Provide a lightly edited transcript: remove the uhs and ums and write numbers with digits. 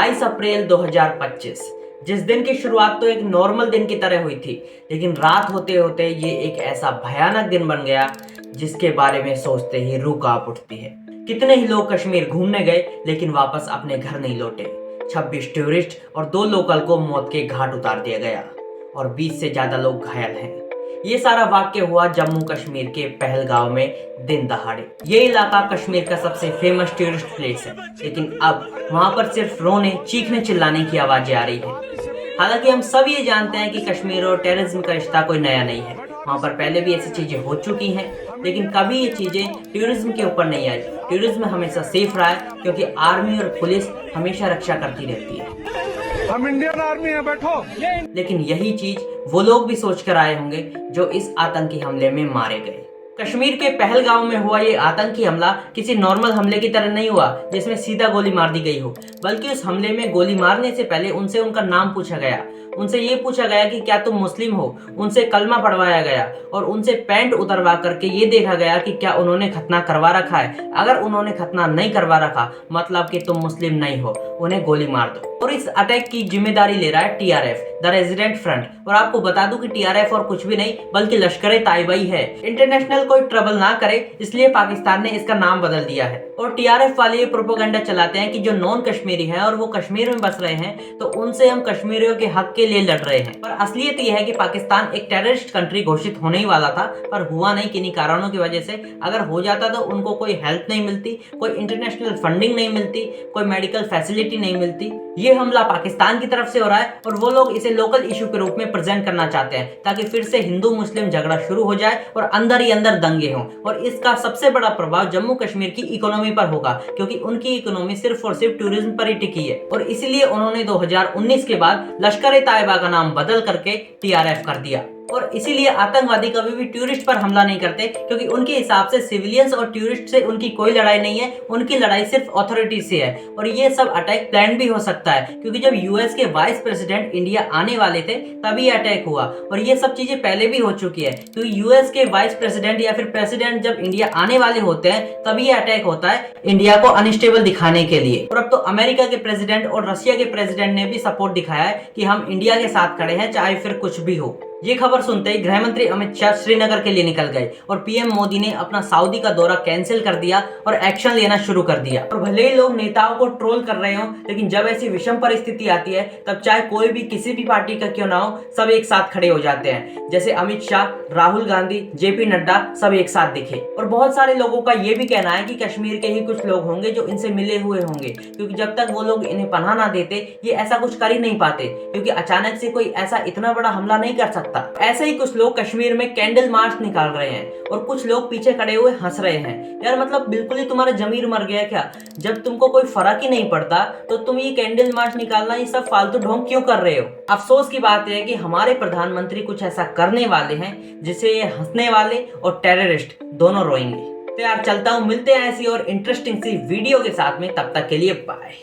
22 अप्रैल 2025। जिस दिन की शुरुआत तो एक नॉर्मल दिन की तरह हुई थी, लेकिन रात होते होते ये एक ऐसा भयानक दिन बन गया जिसके बारे में सोचते ही रूह कांप उठती है। कितने ही लोग कश्मीर घूमने गए लेकिन वापस अपने घर नहीं लौटे। 26 टूरिस्ट और 2 लोकल को मौत के घाट उतार दिया गया और 20 से ज्यादा लोग घायल हैं। ये सारा वाक्य हुआ जम्मू कश्मीर के पहलगांव में दिन दहाड़े। ये इलाका कश्मीर का सबसे फेमस टूरिस्ट प्लेस है, लेकिन अब वहां पर सिर्फ रोने, चीखने, चिल्लाने की आवाजें आ रही है। हालांकि हम सब ये जानते हैं कि कश्मीर और टेररिज्म का रिश्ता कोई नया नहीं है। वहां पर पहले भी ऐसी चीजें हो चुकी हैं, लेकिन कभी ये चीजें टूरिज्म के ऊपर नहीं आई। टूरिज्म हमेशा सेफ रहा है क्योंकि आर्मी और पुलिस हमेशा रक्षा करती रहती है। हम इंडियन आर्मी है, बैठो। लेकिन यही चीज वो लोग भी सोच कर आए होंगे जो इस आतंकी हमले में मारे गए। कश्मीर के पहलगांव में हुआ ये आतंकी हमला किसी नॉर्मल हमले की तरह नहीं हुआ जिसमें सीधा गोली मार दी गई हो, बल्कि उस हमले में गोली मारने से पहले उनसे उनका नाम पूछा गया, उनसे ये पूछा गया कि क्या तुम मुस्लिम हो, उनसे कलमा पढ़वाया गया और उनसे पैंट उतरवा करके ये देखा गया कि क्या उन्होंने खतना करवा रखा है। अगर उन्होंने खतना नहीं करवा रखा मतलब कि तुम मुस्लिम नहीं हो, उन्हें गोली मार दो। और इस अटैक की जिम्मेदारी ले रहा है टीआरएफ, द रेजिडेंट फ्रंट। और आपको बता दूं कि टीआरएफ और कुछ भी नहीं बल्कि लश्कर ए ताइबा ही है। इंटरनेशनल कोई ट्रबल ना करे इसलिए पाकिस्तान ने इसका नाम बदल दिया है। और टीआरएफ वाले ये प्रोपेगेंडा चलाते हैं कि जो नॉन कश्मीरी हैं और वो कश्मीर में बस रहे हैं तो उनसे हम कश्मीरियों के हक के लिए लड़ रहे हैं। पर असलियत यह है कि पाकिस्तान एक टेररिस्ट कंट्री घोषित होने ही वाला था, पर हुआ नहीं किन्हीं कारणों की वजह से। अगर हो जाता तो उनको कोई हेल्प नहीं मिलती, कोई इंटरनेशनल फंडिंग नहीं मिलती, कोई मेडिकल फैसिलिटी नहीं मिलती। ये हमला पाकिस्तान की तरफ से हो रहा है और वो लोग इसे लोकल इशू के रूप में प्रेजेंट करना चाहते हैं ताकि फिर से हिंदू मुस्लिम झगड़ा शुरू हो जाए और अंदर ही अंदर दंगे हों। और इसका सबसे बड़ा प्रभाव जम्मू कश्मीर की इकोनॉमी पर होगा क्योंकि उनकी इकोनॉमी सिर्फ और सिर्फ टूरिज्म पर ही टिकी है। और इसीलिए उन्होंने 2019 के बाद लश्कर ए ताइबा का नाम बदल करके टीआरएफ कर दिया। और इसीलिए आतंकवादी कभी भी टूरिस्ट पर हमला नहीं करते क्योंकि उनके हिसाब से सिविलियंस और टूरिस्ट से उनकी कोई लड़ाई नहीं है, उनकी लड़ाई सिर्फ अथॉरिटी से है। और ये सब अटैक प्लान भी हो सकता है क्योंकि जब यूएस के वाइस प्रेसिडेंट इंडिया आने वाले थे तभी अटैक हुआ। और ये सब चीजें पहले भी हो चुकी है क्योंकि यूएस के वाइस प्रेसिडेंट या फिर प्रेसिडेंट जब इंडिया आने वाले होते हैं तभी ये अटैक होता है इंडिया को अनस्टेबल दिखाने के लिए। और अब तो अमेरिका के प्रेसिडेंट और रशिया के प्रेसिडेंट ने भी सपोर्ट दिखाया है कि हम इंडिया के साथ खड़े हैं चाहे फिर कुछ भी हो। ये खबर सुनते ही गृह मंत्री अमित शाह श्रीनगर के लिए निकल गए और पीएम मोदी ने अपना सऊदी का दौरा कैंसिल कर दिया और एक्शन लेना शुरू कर दिया। और भले ही लोग नेताओं को ट्रोल कर रहे हो, लेकिन जब ऐसी विषम परिस्थिति आती है तब चाहे कोई भी किसी भी पार्टी का क्यों ना हो, सब एक साथ खड़े हो जाते हैं। जैसे अमित शाह, राहुल गांधी, जेपी नड्डा सब एक साथ दिखे। और बहुत सारे लोगों का ये भी कहना है कि कश्मीर के ही कुछ लोग होंगे जो इनसे मिले हुए होंगे क्योंकि जब तक वो लोग इन्हें पनाह ना देते ये ऐसा कुछ कर ही नहीं पाते क्योंकि अचानक से कोई ऐसा इतना बड़ा हमला नहीं कर सकता। ऐसे ही कुछ लोग कश्मीर में कैंडल मार्च निकाल रहे हैं और कुछ लोग पीछे खड़े हुए हंस रहे हैं। यार मतलब बिल्कुल ही तुम्हारा जमीर मर गया क्या? जब तुमको कोई फर्क ही नहीं पड़ता तो तुम ये कैंडल मार्च निकालना ये सब फालतू ढोंग क्यों कर रहे हो? अफसोस की बात है कि हमारे प्रधानमंत्री कुछ ऐसा करने वाले हैं जिससे ये हंसने वाले और टेररिस्ट दोनों रोएंगे। तो यार चलता हूँ, मिलते हैं ऐसी और इंटरेस्टिंग सी वीडियो के साथ में, तब तक के लिए बाय।